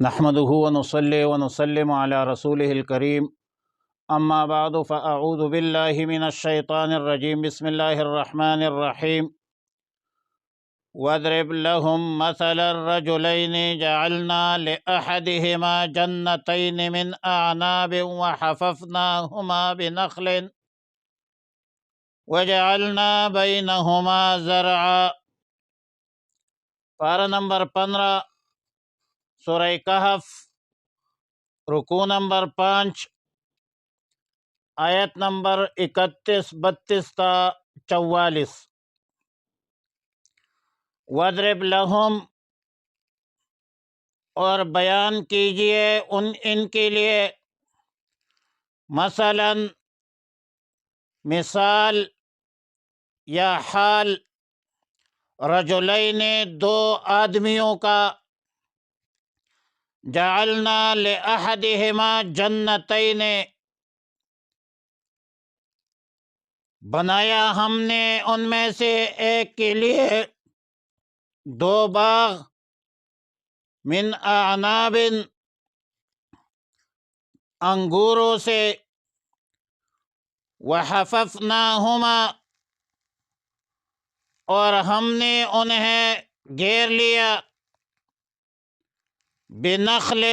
نحمده ونصلي ونسلم على رسوله الكريم اما بعد فاعوذ بالله من الشيطان الرجيم بسم الله الرحمن الرحيم واضرب لهم مثل الرجلين جعلنا لأحدهما جنتين من أعناب وحففناهما بنخل وجعلنا بينهما زرعا۔ پارہ نمبر 15، سورہ کہف، رکوع نمبر 5، آیت نمبر 31، 32 تا 44۔ وَاضْرِبْ لَهُمْ، اور بیان کیجئے ان کے لیے، مثلاً مثال یا حال، رجلین دو آدمیوں کا، جعلنا لأحدہما جنتین، بنایا ہم نے ان میں سے ایک کے لیے دو باغ، من اعناب، انگوروں سے، وحففناہما، اور ہم نے انہیں گھیر لیا، بنخل،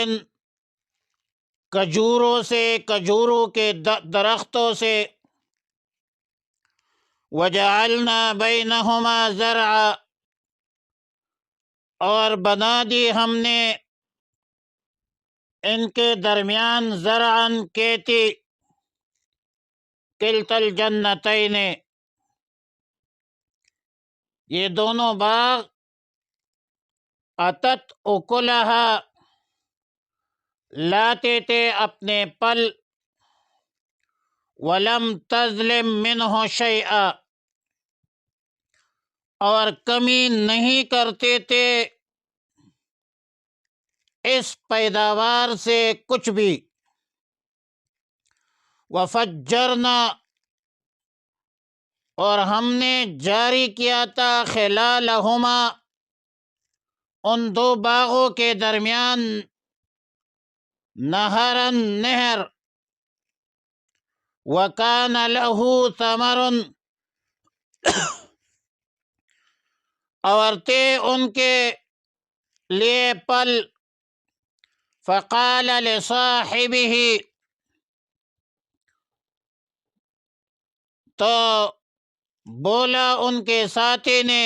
کھجوروں سے، کھجوروں کے درختوں سے، وجعلنا بینہما زرعا، اور بنا دی ہم نے ان کے درمیان زرعاً کھیتی، کلتا الجنتین، یہ دونوں باغ، اتت اکلہا، لاتے تھے اپنے پل، ولم تظلم منہ شیئا، اور کمی نہیں کرتے تھے اس پیداوار سے کچھ بھی، وفجرنا، اور ہم نے جاری کیا تھا، خلالہما، ان دو باغوں کے درمیان، نہراً نہر، وکان لہ ثمر، اور تھے ان کے لیے پل، فقال لصاحبہ، تو بولا ان کے ساتھی نے،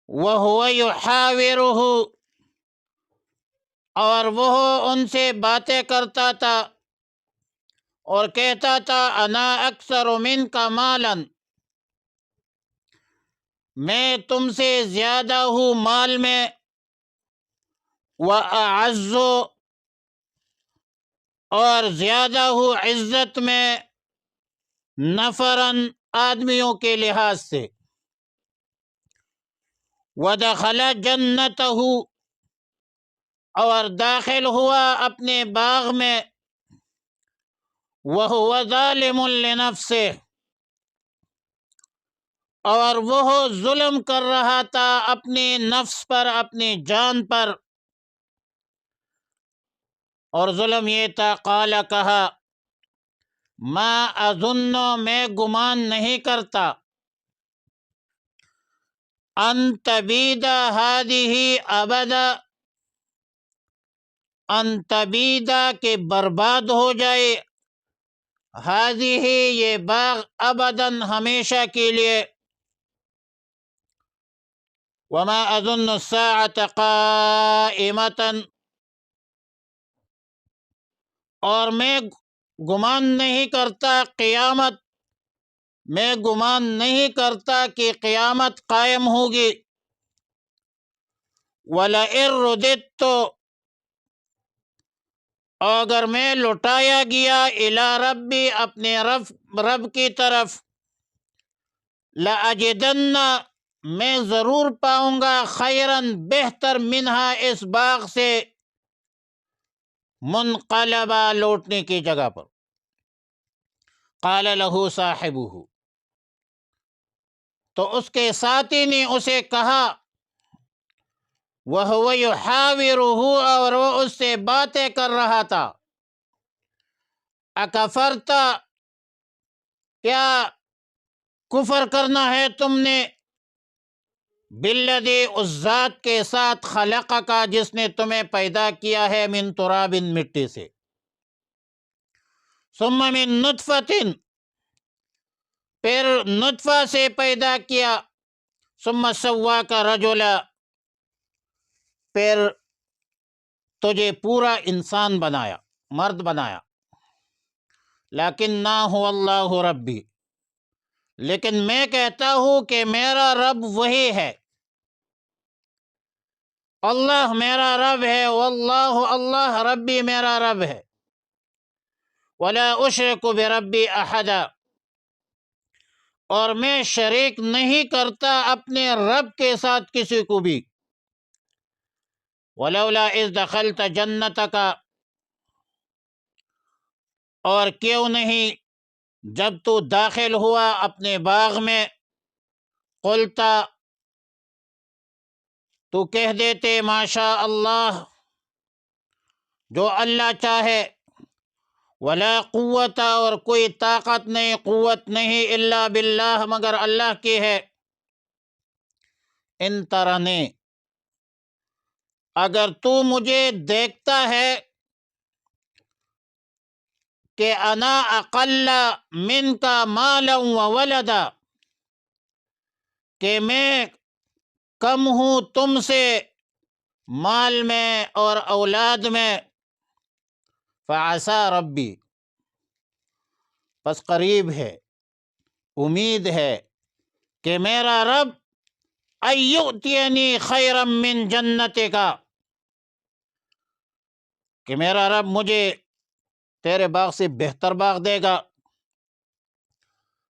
وہو یحاورہ، اور وہ ان سے باتیں کرتا تھا اور کہتا تھا، انا اکثر منک مالا، میں تم سے زیادہ ہوں مال میں، واعز، اور زیادہ ہوں عزت میں، نفراً، آدمیوں کے لحاظ سے، ودخل جنتہ، اور داخل ہوا اپنے باغ میں، وہو ظالم لنفسہ، اور وہ ظلم کر رہا تھا اپنے نفس پر، اپنی جان پر، اور ظلم یہ تھا، قال، کہا، ما اظن، میں گمان نہیں کرتا، ان تبید ہذہ ابدا، ان تبید، کہ برباد ہو جائے، ہذہ، یہ باغ، ابداً، ہمیشہ کے لیے، وما اظن الساعة قائمة، اور میں گمان نہیں کرتا قیامت، میں گمان نہیں کرتا کہ قیامت قائم ہوگی، وَلَئِن رُدِدتُّ، اگر میں لوٹایا گیا، الی ربی، اپنے رب کی طرف، لَأَجِدَنَّ، میں ضرور پاؤں گا، خیراً، بہتر، منہا، اس باغ سے، منقلبا، لوٹنے کی جگہ پر۔ قال لہ صاحبہ، تو اس کے ساتھی نے اسے کہا، وَهُوَ يُحَاوِرُهُ، اور وہ اس سے باتیں کر رہا تھا. اکفرت، کیا کفر کرنا ہے تم نے، بالذی، اس ذات کے ساتھ، خلق کا، جس نے تمہیں پیدا کیا ہے، من تراب، مٹی سے، ثم من نطفۃ، پھر نطفہ سے پیدا کیا، ثم سواک رجلا، پھر تجھے پورا انسان بنایا، مرد بنایا. لیکن هو اللہ ربی، لیکن میں کہتا ہوں کہ میرا رب وہی ہے، اللہ میرا رب ہے، واللہ، اللہ، ربی میرا رب ہے، ولا اشرک بربی احدا، اور میں شریک نہیں کرتا اپنے رب کے ساتھ کسی کو بھی. ولولا اذ دخلت جنتک، اور کیوں نہیں جب تو داخل ہوا اپنے باغ میں، قلتا، تو کہہ دیتے، ماشاء اللہ، جو اللہ چاہے، ولا قوت، اور کوئی طاقت نہیں، قوت نہیں، الا باللہ، مگر اللہ کی ہے. ان ترنے، اگر تو مجھے دیکھتا ہے کہ انا اقل من کا مالا و ولدا، کہ میں کم ہوں تم سے مال میں اور اولاد میں، فعسى ربی، پس قریب ہے، امید ہے کہ میرا رب، ان یؤتینی خیرا من جنتک، کہ میرا رب مجھے تیرے باغ سے بہتر باغ دے گا.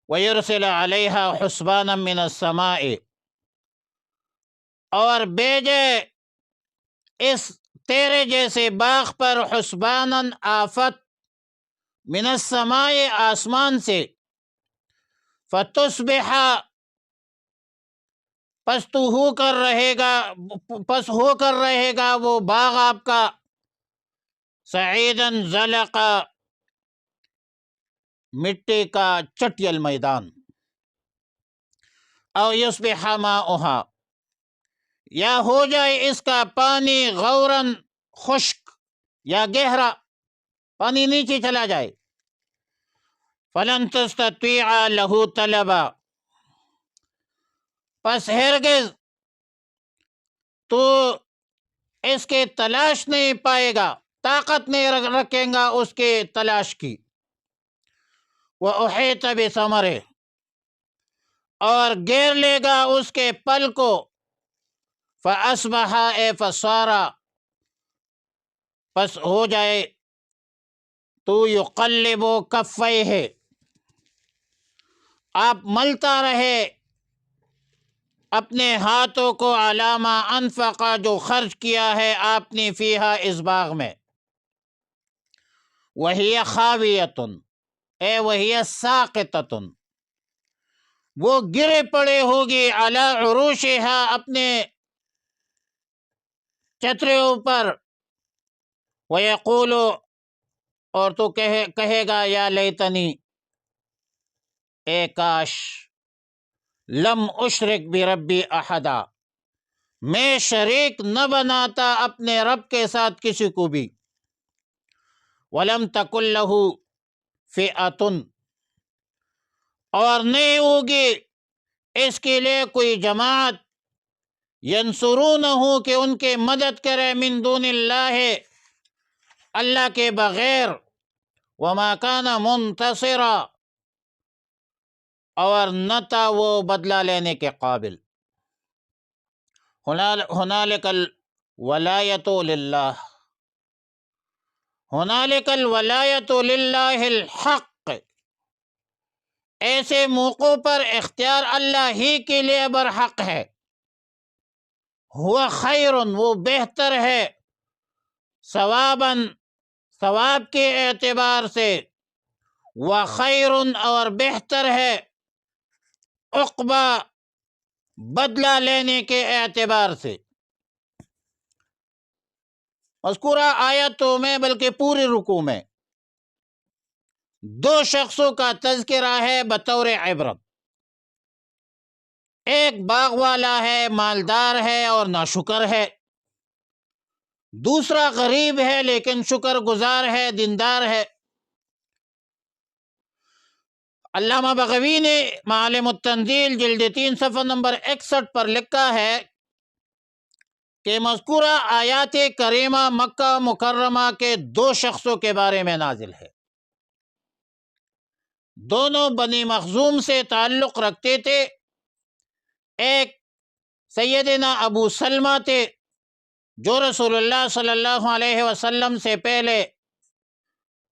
وَيُرْسِلَ عَلَيْهَا حُسْبَانًا مِّنَ السَّمَاءِ، اور بھیجے اس تیرے جیسے باغ پر، حسباناً، آفت، من السماء، آسمان سے، فتصبح، پس تو ہو کر رہے گا، پس ہو کر رہے گا وہ باغ آپ کا، سعیداً زلقا، مٹی کا چٹیل میدان، او یصبح ماؤہا، یا ہو جائے اس کا پانی، غوراً، خشک یا گہرا، پانی نیچے چلا جائے. فلن تستطیع له طلبا، پس ہرگز تو اس کے تلاش نہیں پائے گا، طاقت نہیں رکھیں گا اس کے تلاش کی. وَأُحِيطَ بِثَمَرِهِ، اور گھیر لے گا اس کے پل کو، فَأَصْبَحَ، فَصَارَ، پس ہو جائے تو، يُقَلِّبُ كَفَّيْهِ، آپ ملتا رہے اپنے ہاتھوں کو، عَلَىٰ مَا أَنفَقَ، جو خرچ کیا ہے آپ نے، فیہا، اس باغ میں. وَهِيَ خَاوِيَةٌ، وَهِيَ سَاقِطَةٌ، وہ گرے پڑے ہوگی، عَلَىٰ عُرُوشِهَا، اپنے چتریوں پر. وَيَقُولُ، اور تو کہے گا، یا لیتنی، اے کاش، لم اشرک بربی احدا، میں شریک نہ بناتا اپنے رب کے ساتھ کسی کو بھی. ولم تکن لہ فئۃ، اور نہیں ہوگی اس کے لیے کوئی جماعت، ینصرونہ، کہ ان کے مدد کرے، من دون اللہ، اللہ کے بغیر. وما کان منتصرا، اور نہ تھا وہ بدلہ لینے کے قابل. ہنالک الولایۃ للہ، ہنالک الولایۃ للہ الحق، ایسے موقعوں پر اختیار اللہ ہی کے لیے برحق ہے. ہوا خیر، وہ بہتر ہے، ثواباً، ثواب کے اعتبار سے، وخیر، اور بہتر ہے، عقبہ، بدلہ لینے کے اعتبار سے. مذکورہ آیتوں میں بلکہ پوری رکوع میں دو شخصوں کا تذکرہ ہے بطور عبرت۔ ایک باغ والا ہے، مالدار ہے اور ناشکر ہے، دوسرا غریب ہے لیکن شکر گزار ہے، دیندار ہے۔ علامہ بغوی نے معالم التنزیل جلد 3 صفحہ نمبر 61 پر لکھا ہے کہ مذکورہ آیات کریمہ مکہ مکرمہ کے دو شخصوں کے بارے میں نازل ہے۔ دونوں بنی مخزوم سے تعلق رکھتے تھے۔ ایک سیدنا ابو سلمہ تھے جو رسول اللہ صلی اللہ علیہ وسلم سے پہلے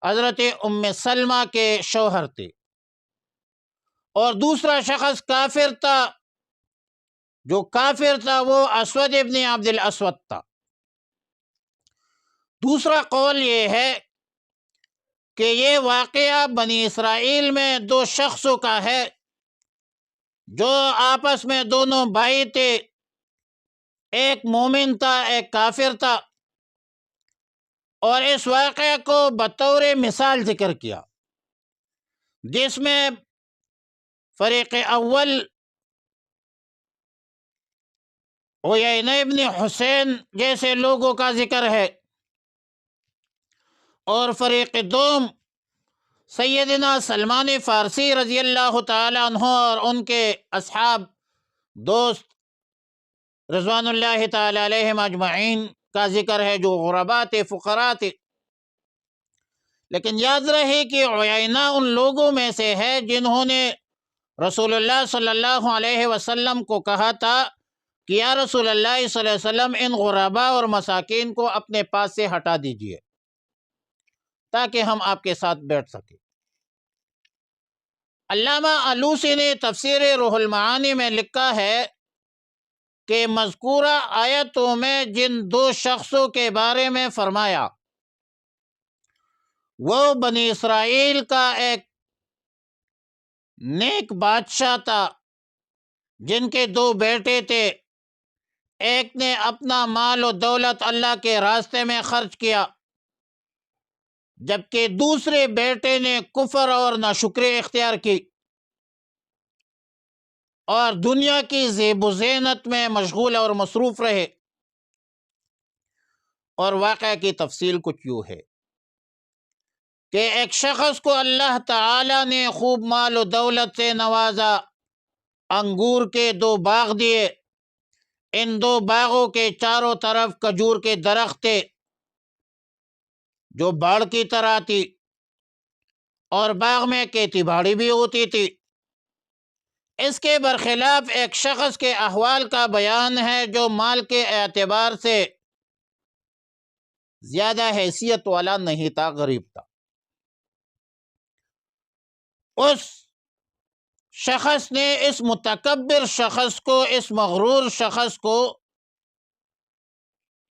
حضرت ام سلمہ کے شوہر تھے، اور دوسرا شخص کافر تھا۔ جو کافر تھا وہ اسود ابن عبد الاسود تھا۔ دوسرا قول یہ ہے کہ یہ واقعہ بنی اسرائیل میں دو شخصوں کا ہے جو آپس میں دونوں بھائی تھے، ایک مومن تھا ایک کافر تھا، اور اس واقعے کو بطور مثال ذکر کیا جس میں فریق اول عیینہ ابن حسین جیسے لوگوں کا ذکر ہے، اور فریق دوم سیدنا سلمان فارسی رضی اللہ تعالی عنہ اور ان کے اصحاب دوست رضوان اللہ تعالی علیہم اجمعین کا ذکر ہے جو غرباء تھے، فقراء تھے۔ لیکن یاد رہے کہ عیینہ ان لوگوں میں سے ہے جنہوں نے رسول اللہ صلی اللہ علیہ وسلم کو کہا تھا کہ یا رسول اللہ صلی اللہ علیہ وسلم ان غرباء اور مساکین کو اپنے پاس سے ہٹا دیجئے تاکہ ہم آپ کے ساتھ بیٹھ سکیں۔ علامہ آلوسی نے تفسیر روح المعانی میں لکھا ہے کہ مذکورہ آیتوں میں جن دو شخصوں کے بارے میں فرمایا وہ بنی اسرائیل کا ایک نیک بادشاہ تھا جن کے دو بیٹے تھے، ایک نے اپنا مال و دولت اللہ کے راستے میں خرچ کیا جبکہ دوسرے بیٹے نے کفر اور ناشکری اختیار کی اور دنیا کی زیب و زینت میں مشغول اور مصروف رہے۔ اور واقعہ کی تفصیل کچھ یوں ہے کہ ایک شخص کو اللہ تعالی نے خوب مال و دولت سے نوازا، انگور کے 2 باغ دیے، ان 2 باغوں کے چاروں طرف کھجور کے درخت تھے جو باڑ کی طرح تھی، اور باغ میں کھیتی باڑی بھی ہوتی تھی۔ اس کے برخلاف ایک شخص کے احوال کا بیان ہے جو مال کے اعتبار سے زیادہ حیثیت والا نہیں تھا، غریب تھا۔ اس شخص نے اس متکبر شخص کو، اس مغرور شخص کو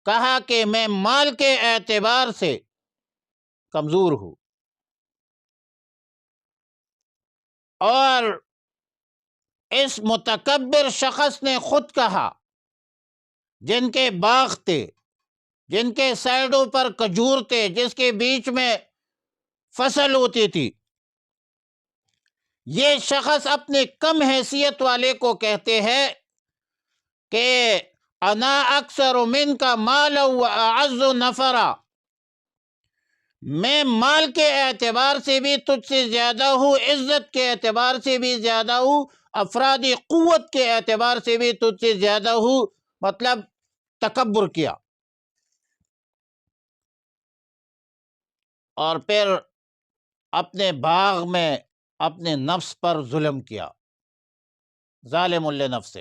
کہا کہ میں مال کے اعتبار سے کمزور ہوں، اور اس متکبر شخص نے خود کہا جن کے باغ تھے، جن کے سائڈوں پر کھجور تھے، جس کے بیچ میں فصل ہوتی تھی، یہ شخص اپنے کم حیثیت والے کو کہتے ہیں کہ انا اکثر منک مالا و اعز نفرا، میں مال کے اعتبار سے بھی تجھ سے زیادہ ہوں، عزت کے اعتبار سے بھی زیادہ ہوں، افرادی قوت کے اعتبار سے بھی تجھ سے زیادہ ہوں، مطلب تکبر کیا۔ اور پھر اپنے باغ میں اپنے نفس پر ظلم کیا، ظالم لنفس،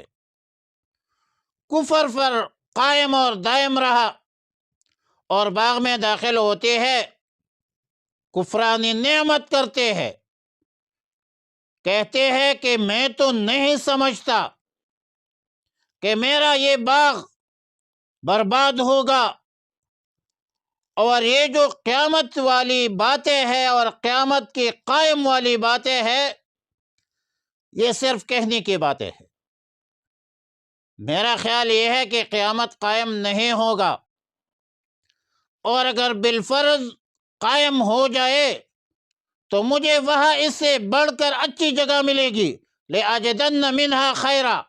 کفر پر قائم اور دائم رہا، اور باغ میں داخل ہوتے ہیں، کفران نعمت کرتے ہیں، کہتے ہیں کہ میں تو نہیں سمجھتا کہ میرا یہ باغ برباد ہوگا، اور یہ جو قیامت والی باتیں ہیں اور قیامت کی قائم والی باتیں ہیں یہ صرف کہنے کی باتیں ہیں۔ میرا خیال یہ ہے کہ قیامت قائم نہیں ہوگا، اور اگر بالفرض قائم ہو جائے تو مجھے وہاں اس سے بڑھ کر اچھی جگہ ملے گی، لَأَجِدَنَّ مِنْهَا خَيْرًا۔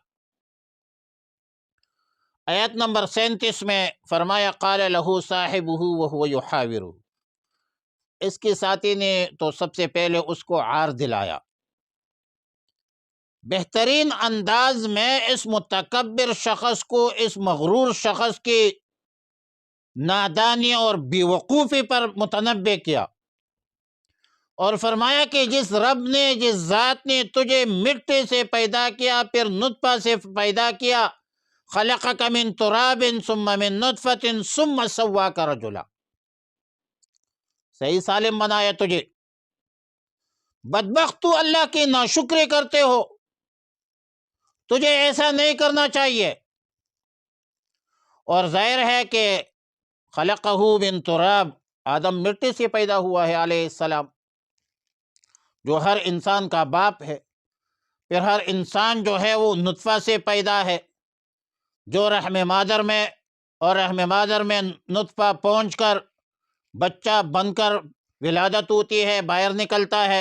آیت نمبر 37 میں فرمایا قال لہ صاحبہ وہو یحاورہ، اس کے ساتھی نے تو سب سے پہلے اس کو عار دلایا، بہترین انداز میں اس متکبر شخص کو، اس مغرور شخص کی نادانی اور بیوقوفی پر متنبع کیا، اور فرمایا کہ جس رب نے، جس ذات نے تجھے مٹی سے پیدا کیا، پھر نطفہ سے پیدا کیا، خلقک من تراب ثم من نطفۃ ثم سواک رجلا، صحیح سالم بنایا تجھے، بدبخت تو اللہ کی ناشکری کرتے ہو، تجھے ایسا نہیں کرنا چاہیے۔ اور ظاہر ہے کہ خلقہ من تراب، آدم مٹی سے پیدا ہوا ہے علیہ السلام، جو ہر انسان کا باپ ہے، پھر ہر انسان جو ہے وہ نطفہ سے پیدا ہے، جو رحم مادر میں، اور رحم مادر میں نطفہ پہنچ کر بچہ بن کر ولادت ہوتی ہے، باہر نکلتا ہے،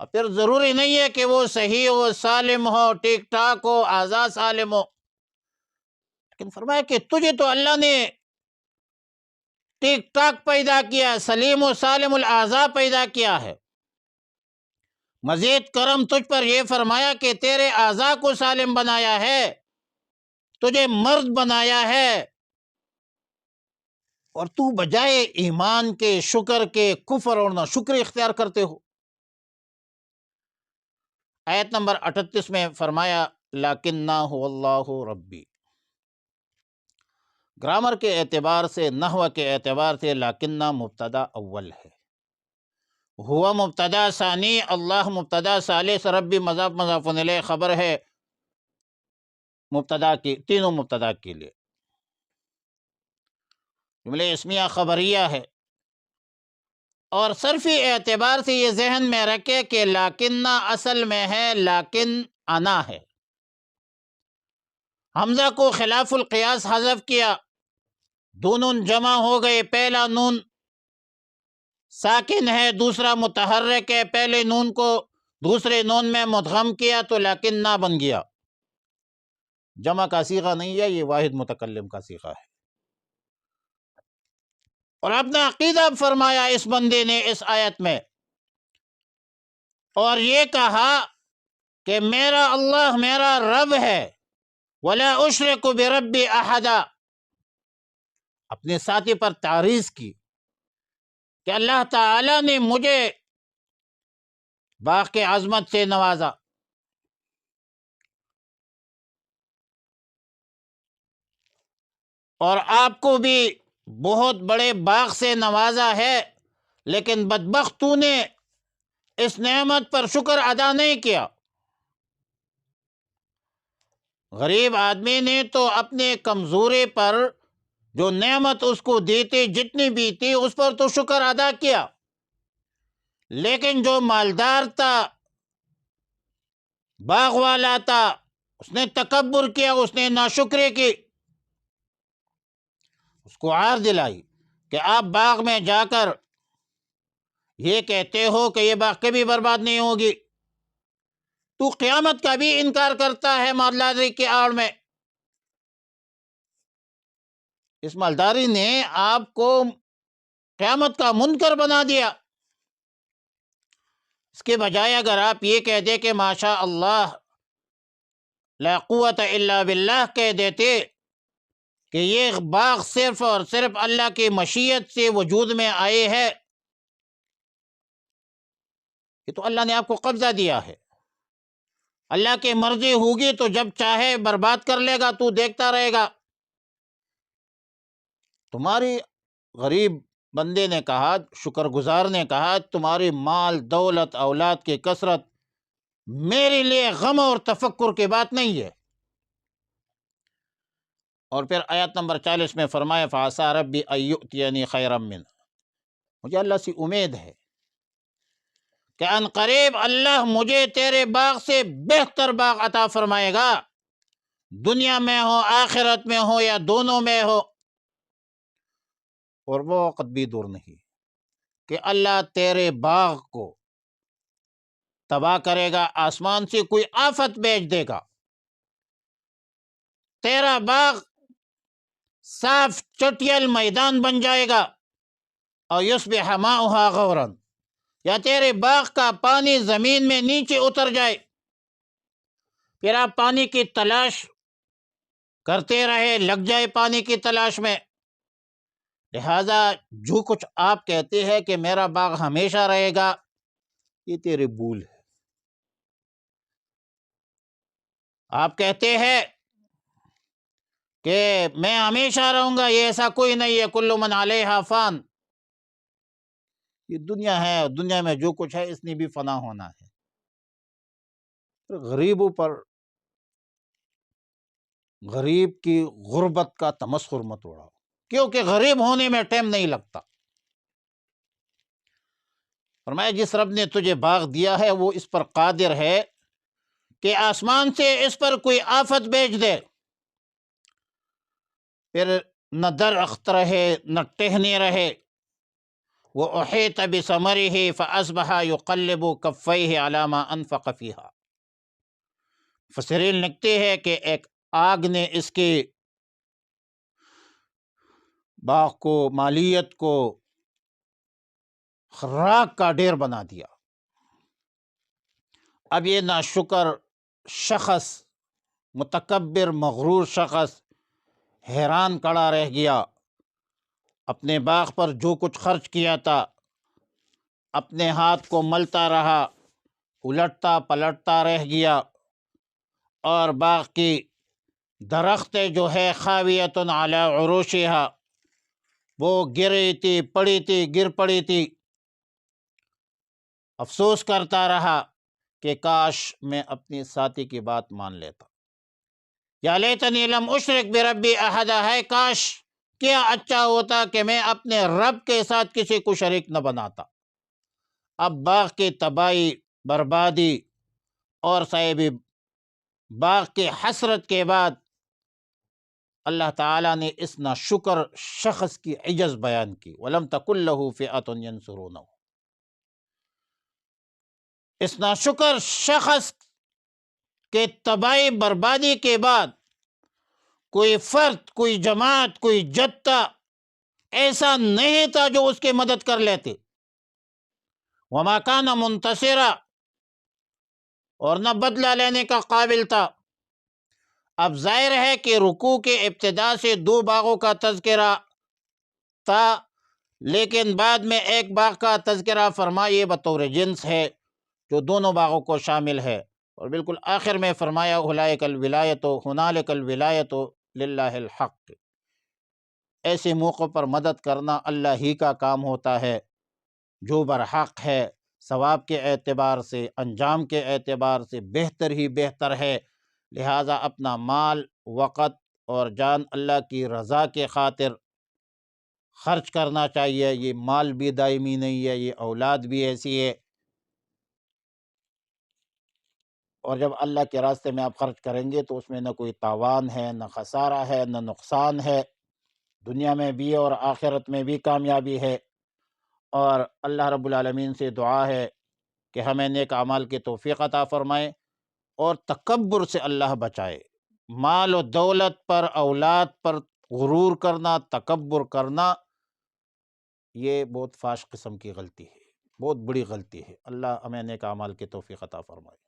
اور پھر ضروری نہیں ہے کہ وہ صحیح ہو، سالم ہو، ٹھیک ٹھاک ہو، اعضاء سالم ہو، لیکن فرمایا کہ تجھے تو اللہ نے ٹھیک ٹھاک پیدا کیا، سلیم و سالم الاعضاء پیدا کیا ہے، مزید کرم تجھ پر یہ فرمایا کہ تیرے اعضاء کو سالم بنایا ہے، تجھے مرد بنایا ہے، اور تو بجائے ایمان کے، شکر کے، کفر اور ناشکری اختیار کرتے ہو۔ آیت نمبر 38 میں فرمایا لَكِنَّا هُوَ اللَّهُ رَبِّي، گرامر کے اعتبار سے، نحو کے اعتبار سے لَكِنَّا مبتدا اول ہے، ہوا مبتدا ثانی، اللہ مبتدا ثالث، ربی مضاف مضاف الیہ خبر ہے مبتدا کی، تینوں مبتدا کے لیے، جملہ اسمیہ خبریہ ہے۔ اور صرفی اعتبار سے یہ ذہن میں رکھے کہ لاکنہ اصل میں ہے لیکن انا ہے، حمزہ کو خلاف القیاس حذف کیا، دو نون جمع ہو گئے، پہلا نون ساکن ہے، دوسرا متحرک ہے، پہلے نون کو دوسرے نون میں مدغم کیا تو لاکنہ بن گیا، جمع کا صیغہ نہیں ہے، یہ واحد متکلم کا صیغہ ہے۔ اور اپنا عقیدہ فرمایا اس بندے نے اس آیت میں، اور یہ کہا کہ میرا اللہ میرا رب ہے، وَلَا أُشْرِكُ بِرَبِّي أَحَدًا، اپنے ساتھی پر تعریض کی کہ اللہ تعالی نے مجھے باغ کے عظمت سے نوازا، اور آپ کو بھی بہت بڑے باغ سے نوازا ہے، لیکن بدبخت تو نے اس نعمت پر شکر ادا نہیں کیا۔ غریب آدمی نے تو اپنے کمزوری پر جو نعمت اس کو دی تھی، جتنی بھی تھی، اس پر تو شکر ادا کیا، لیکن جو مالدار تھا، باغ والا تھا، اس نے تکبر کیا، اس نے ناشکری کی، اس کو عار دلائی کہ آپ باغ میں جا کر یہ کہتے ہو کہ یہ باغ کبھی برباد نہیں ہوگی، تو قیامت کا بھی انکار کرتا ہے مالداری کی آڑ میں۔ اس مالداری نے آپ کو قیامت کا منکر بنا دیا، اس کے بجائے اگر آپ یہ کہہ دے کہ ماشاء اللہ لا قوت الا باللہ کہہ دیتے کہ یہ باغ صرف اور صرف اللہ کی مشیت سے وجود میں آئے ہے، یہ تو اللہ نے آپ کو قبضہ دیا ہے، اللہ کی مرضی ہوگی تو جب چاہے برباد کر لے گا، تو دیکھتا رہے گا۔ تمہاری غریب بندے نے کہا، شکر گزار نے کہا، تمہاری مال دولت اولاد کی کثرت میرے لیے غم اور تفکر کی بات نہیں ہے۔ اور پھر آیت نمبر 40 میں فرمایا فَعَسَىٰ رَبِّي أَن يُؤْتِيَنِي خَيْرًا مِّنْهُ، مجھے اللہ سے امید ہے کہ ان قریب اللہ مجھے تیرے باغ سے بہتر باغ عطا فرمائے گا، دنیا میں ہو، آخرت میں ہو، یا دونوں میں ہو۔ اور وہ وقت بھی دور نہیں کہ اللہ تیرے باغ کو تباہ کرے گا، آسمان سے کوئی آفت بھیج دے گا، تیرا باغ صاف چٹیل میدان بن جائے گا، اور یصبح ماؤہا غورا، یا تیرے باغ کا پانی زمین میں نیچے اتر جائے، پھر آپ پانی کی تلاش کرتے رہے، لگ جائے پانی کی تلاش میں۔ لہذا جو کچھ آپ کہتے ہیں کہ میرا باغ ہمیشہ رہے گا، یہ تیرے بھول ہے۔ آپ کہتے ہیں کہ میں ہمیشہ رہوں گا، یہ ایسا کوئی نہیں ہے، کل من علیہا فان، یہ دنیا ہے، دنیا میں جو کچھ ہے اس نے بھی فنا ہونا ہے۔ غریبوں پر غریب کی غربت کا تمسخر مت اڑاؤ، کیونکہ غریب ہونے میں ٹائم نہیں لگتا۔ فرمایا جس رب نے تجھے باغ دیا ہے وہ اس پر قادر ہے کہ آسمان سے اس پر کوئی آفت بھیج دے، پھر نہ درخت رہے نہ ٹہنی رہے۔ وَأُحِيطَ بِثَمَرِهِ فَأَصْبَحَ يُقَلِّبُ كَفَّيْهِ عَلَى مَا أَنفَقَ فِيهَا۔ مفسرین لکھتے ہیں کہ ایک آگ نے اس کے باغ کو، مالیت کو راکھ کا ڈھیر بنا دیا۔ اب یہ ناشکر شخص، متکبر مغرور شخص حیران کھڑا رہ گیا، اپنے باغ پر جو کچھ خرچ کیا تھا اپنے ہاتھ کو ملتا رہا، الٹتا پلٹتا رہ گیا، اور باغ کی درختیں جو ہے خاویۃ علی عروشہا، وہ گر رہی تھی، پڑی تھی، گر پڑی تھی۔ افسوس کرتا رہا کہ کاش میں اپنی ساتھی کی بات مان لیتا، یا لیتنی لم اشرک بربی احدا، ہے کاش کیا اچھا ہوتا کہ میں اپنے رب کے ساتھ کسی کو شریک نہ بناتا۔ اب باغ کی تباہی، بربادی اور صاحب باغ کی حسرت کے بعد اللہ تعالیٰ نے اس ناشکر شخص کی عجز بیان کی، وَلَمْ تَكُنْ لَهُ فِئَةٌ يَنْصُرُونَهُ۔ اس ناشکر شخص کے تباہی بربادی کے بعد کوئی فرد، کوئی جماعت، کوئی جتھا ایسا نہیں تھا جو اس کی مدد کر لیتے۔ وَمَا كَانَ مُنْتَصِرًا، اور نہ بدلہ لینے کا قابل تھا۔ اب ظاہر ہے کہ رکوع کے ابتدا سے دو باغوں کا تذکرہ تھا، لیکن بعد میں ایک باغ کا تذکرہ فرمائے بطور جنس ہے جو دونوں باغوں کو شامل ہے، اور بالکل آخر میں فرمایا اولئک الولایۃ ھنالک الولایۃ للہ الحق۔ ایسے موقع پر مدد کرنا اللہ ہی کا کام ہوتا ہے، جو برحق ہے، ثواب کے اعتبار سے، انجام کے اعتبار سے بہتر ہی بہتر ہے۔ لہٰذا اپنا مال، وقت اور جان اللہ کی رضا کے خاطر خرچ کرنا چاہیے۔ یہ مال بھی دائمی نہیں ہے، یہ اولاد بھی ایسی ہے، اور جب اللہ کے راستے میں آپ خرچ کریں گے تو اس میں نہ کوئی تاوان ہے، نہ خسارہ ہے، نہ نقصان ہے، دنیا میں بھی اور آخرت میں بھی کامیابی ہے۔ اور اللہ رب العالمین سے دعا ہے کہ ہمیں نیک اعمال کی توفیق عطا فرمائے اور تکبر سے اللہ بچائے۔ مال و دولت پر، اولاد پر غرور کرنا، تکبر کرنا، یہ بہت فاش قسم کی غلطی ہے، بہت بڑی غلطی ہے۔ اللہ ہمیں نیک اعمال کی توفیق عطا فرمائے۔